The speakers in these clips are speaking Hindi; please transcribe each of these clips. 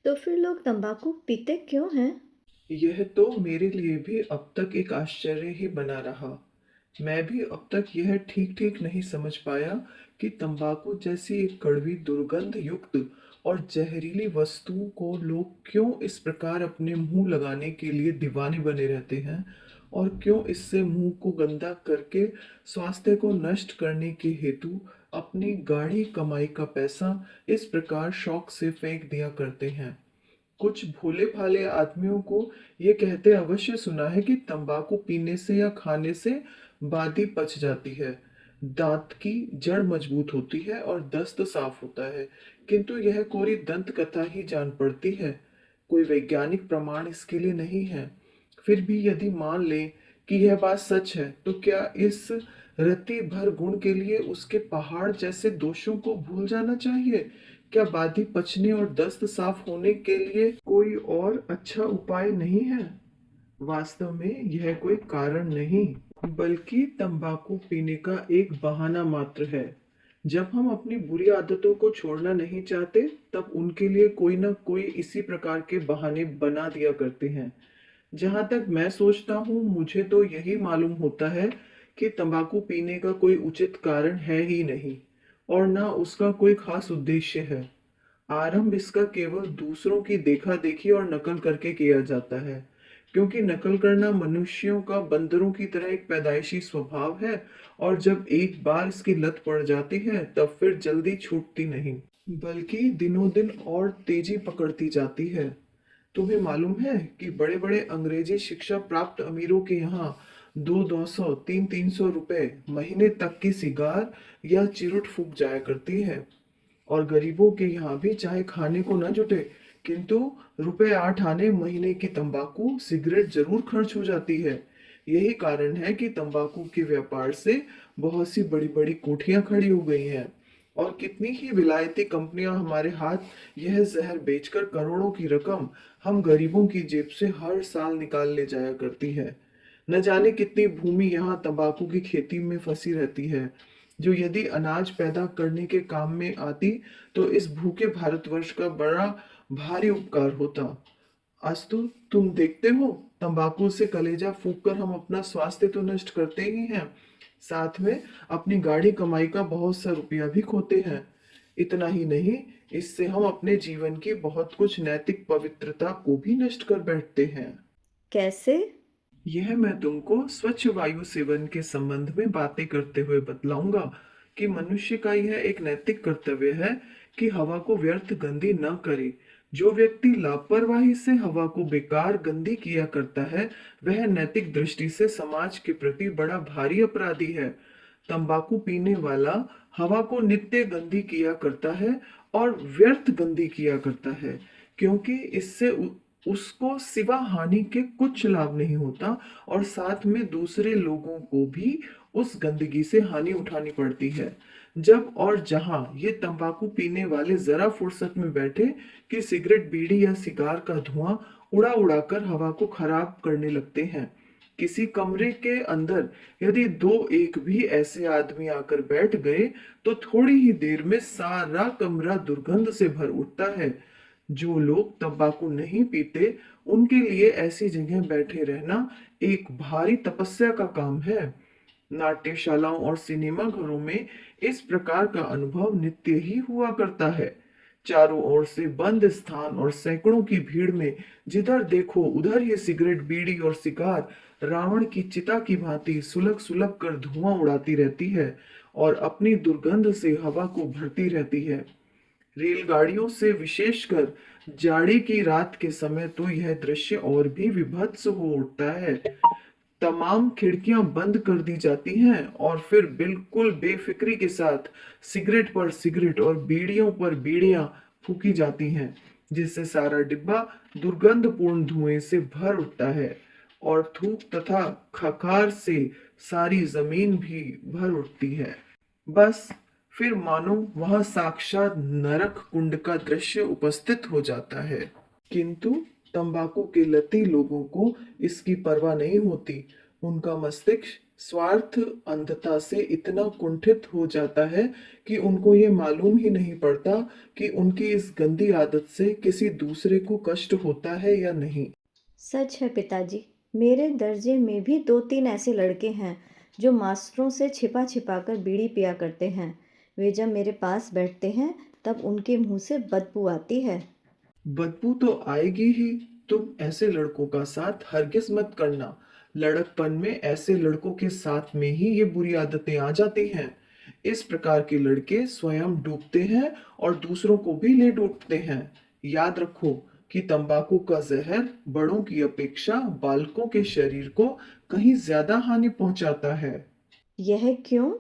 तो फिर लोग तंबाकू पीते क्यों हैं? यह तो मेरे लिए भी अब तक एक आश्चर्य ही बना रहा। मैं भी अब तक यह ठीक ठीक नहीं समझ पाया कि तंबाकू जैसी एक कड़वी दुर्गंध युक्त और जहरीली वस्तु को लोग क्यों इस प्रकार अपने मुंह लगाने के लिए दीवाने बने रहते हैं और क्यों इससे मुंह को गंदा करके स्वास्थ्य को नष्ट करने के हेतु अपनी गाढ़ी कमाई का पैसा इस प्रकार शौक से फेंक दिया करते हैं। कुछ भोले भाले आदमियों को ये कहते अवश्य सुना है कि तंबाकू पीने से या खाने से बादी पच जाती है, दांत की जड़ मजबूत होती है और दस्त साफ होता है। किंतु यह कोरी दंत कथा ही जान पड़ती है। कोई वैज्ञानिक प्रमाण इसके लिए नहीं है। फिर भी यदि मान लें कि यह बात सच है, तो क्या इस रति भर गुण के लिए उसके पहाड़ जैसे दोषों को भूल जाना चाहिए? क्या बादी पचने और दस्त साफ होने के लिए कोई और अच्छा उपाय नहीं है? वास्तव में यह कोई कारण नहीं, बल्कि तंबाकू पीने का एक बहाना मात्र है। जब हम अपनी बुरी आदतों को छोड़ना नहीं चाहते, तब उनके लिए कोई ना कोई इसी प्रकार के बहाने बना दिया करते हैं। जहां तक मैं सोचता हूँ, मुझे तो यही मालूम होता है कि तंबाकू पीने का कोई उचित कारण है ही नहीं और ना उसका कोई खास उद्देश्य है। आरंभ इसका केवल दूसरों की देखा देखी और नकल करके किया जाता है, क्योंकि नकल करना मनुष्यों का बंदरों की तरह एक पैदाइशी स्वभाव है और जब एक बार इसकी लत पड़ जाती है तब फिर जल्दी छूटती नहीं, बल्कि दिनों दिन और तेजी पकड़ती जाती है। तुम्हें मालूम है कि बड़े बड़े अंग्रेजी शिक्षा प्राप्त अमीरों के यहाँ 200 300 रुपए महीने तक की सिगार या चिरुट फूक जाया करती है, और गरीबों के यहाँ भी चाहे खाने को न जुटे, किंतु रुपए 8 आने महीने की तंबाकू सिगरेट जरूर खर्च हो जाती है। यही कारण है कि तंबाकू के व्यापार से बहुत सी बड़ी बड़ी कोठियां खड़ी हो गई हैं और कितनी ही विलायती कंपनियां हमारे हाथ यह जहर बेचकर करोड़ों की रकम हम गरीबों की जेब से हर साल निकाल ले जाया करती है। न जाने कितनी भूमि यहाँ तंबाकू की खेती में फंसी रहती है, जो यदि अनाज पैदा करने के काम में आती तो इस भूखे भारतवर्ष का बड़ा भारी उपकार होता। अस्तु, तुम देखते हो, तंबाकू से कलेजा फूंक कर हम अपना स्वास्थ्य तो नष्ट करते ही हैं, साथ में अपनी गाढ़ी कमाई का बहुत सा रुपया भी खोते हैं। इतना ही नहीं, इससे हम अपने जीवन की बहुत कुछ नैतिक पवित्रता को भी नष्ट कर बैठते हैं। कैसे? यह मैं तुमको स्वच्छ वायु सेवन के संबंध में बातें करते हुए बतलाऊंगा कि मनुष्य का यह एक नैतिक कर्तव्य है कि हवा को व्यर्थ गंदी न करे। जो व्यक्ति लापरवाही से हवा को बेकार गंदी किया करता है, वह नैतिक दृष्टि से समाज के प्रति बड़ा भारी अपराधी है। तंबाकू पीने वाला हवा को नित्य गंदी किया करता है और व्यर्थ गंदी किया करता है, क्योंकि इससे उसको सिवा हानि के कुछ लाभ नहीं होता और साथ में दूसरे लोगों को भी उस गंदगी से हानि उठानी पड़ती है। जब और जहां ये तंबाकू पीने वाले जरा फुर्सत में बैठे कि सिगरेट बीड़ी या सिगार का धुआं उड़ा उड़ाकर हवा को खराब करने लगते हैं। किसी कमरे के अंदर यदि दो एक भी ऐसे आदमी आकर बैठ गए, तो थोड़ी ही देर में सारा कमरा दुर्गंध से भर उठता है। जो लोग तंबाकू नहीं पीते, उनके लिए ऐसी जगह बैठे रहना एक भारी तपस्या का काम है। नाट्यशालाओं और सिनेमा घरों में इस प्रकार का अनुभव नित्य ही हुआ करता है। चारों ओर से बंद स्थान और सैकड़ों की भीड़ में जिधर देखो उधर ही सिगरेट बीड़ी और सिगार रावण की चिता की भांति सुलग सुलग कर धुआं उड़ाती रहती है और अपनी दुर्गंध से हवा को भरती रहती है। रेलगाड़ियों से विशेषकर जाड़े की रात के समय तो यह दृश्य और भी विभत्स हो उठता है। तमाम खिड़कियां बंद कर दी जाती हैं और फिर बिल्कुल बेफिक्री के साथ सिगरेट पर सिगरेट और बीड़ियों पर बीड़ियां फूकी जाती हैं, जिससे सारा डिब्बा दुर्गंधपूर्ण धुएं से भर उठता है और थूक तथा खकार से सारी जमीन भी भर उठती है। बस फिर मानो वहां साक्षात नरक कुंड का दृश्य उपस्थित हो जाता है। किंतु तंबाकू के लती लोगों को इसकी परवाह नहीं होती। उनका मस्तिष्क स्वार्थ अंधता से इतना कुंठित हो जाता है कि उनको ये मालूम ही नहीं पड़ता कि उनकी इस गंदी आदत से किसी दूसरे को कष्ट होता है या नहीं। सच है पिताजी। मेरे दर्जे में भी दो तीन ऐसे लड़के हैं जो मास्टरों से छिपा छिपा कर बीड़ी पिया करते हैं। वे जब मेरे पास बैठते हैं तब उनके मुंह से बदबू आती है। बदबू तो आएगी ही। तुम ऐसे लड़कों का साथ हरगिज मत करना। लड़कपन में ऐसे लड़कों के साथ में ही ये बुरी आदतें आ जाती हैं। इस प्रकार के लड़के स्वयं डूबते हैं और दूसरों को भी ले डूबते हैं। याद रखो कि तंबाकू का जहर बड़ों की अपेक्षा बालकों के शरीर को कहीं ज्यादा हानि पहुंचाता है। यह क्यों?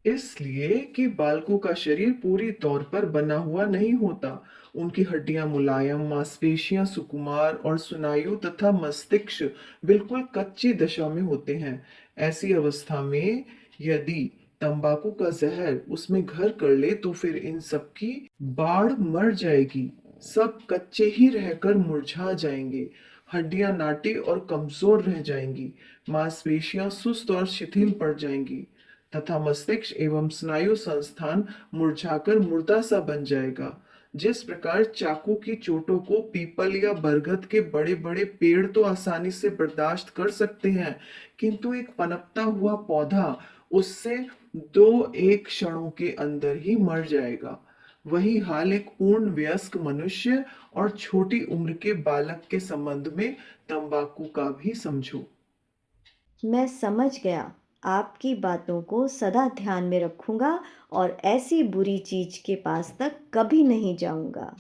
इसलिए कि बालकों का शरीर पूरी तौर पर बना हुआ नहीं होता। उनकी हड्डियां मुलायम, मांसपेशियां सुकुमार और स्नायु तथा मस्तिष्क बिल्कुल कच्ची दशा में होते हैं। ऐसी अवस्था में यदि तंबाकू का जहर उसमें घर कर ले तो फिर इन सब की बाढ़ मर जाएगी। सब कच्चे ही रहकर मुरझा जाएंगे। हड्डियां नाटी और कमजोर रह जाएंगी। मांसपेशियां सुस्त और शिथिल पड़ जाएंगी तथा मस्तिष्क एवं स्नायु संस्थान मुरझाकर मुर्दा सा बन जाएगा। जिस प्रकार चाकू की चोटों को पीपल या बरगद के बड़े बड़े पेड़ तो आसानी से बर्दाश्त कर सकते हैं, किंतु एक पनपता हुआ पौधा उससे दो एक क्षणों के अंदर ही मर जाएगा। वही हाल एक पूर्ण वयस्क मनुष्य और छोटी उम्र के बालक के संबंध में तंबाकू का भी समझो। मैं समझ गया। आपकी बातों को सदा ध्यान में रखूंगा और ऐसी बुरी चीज के पास तक कभी नहीं जाऊंगा।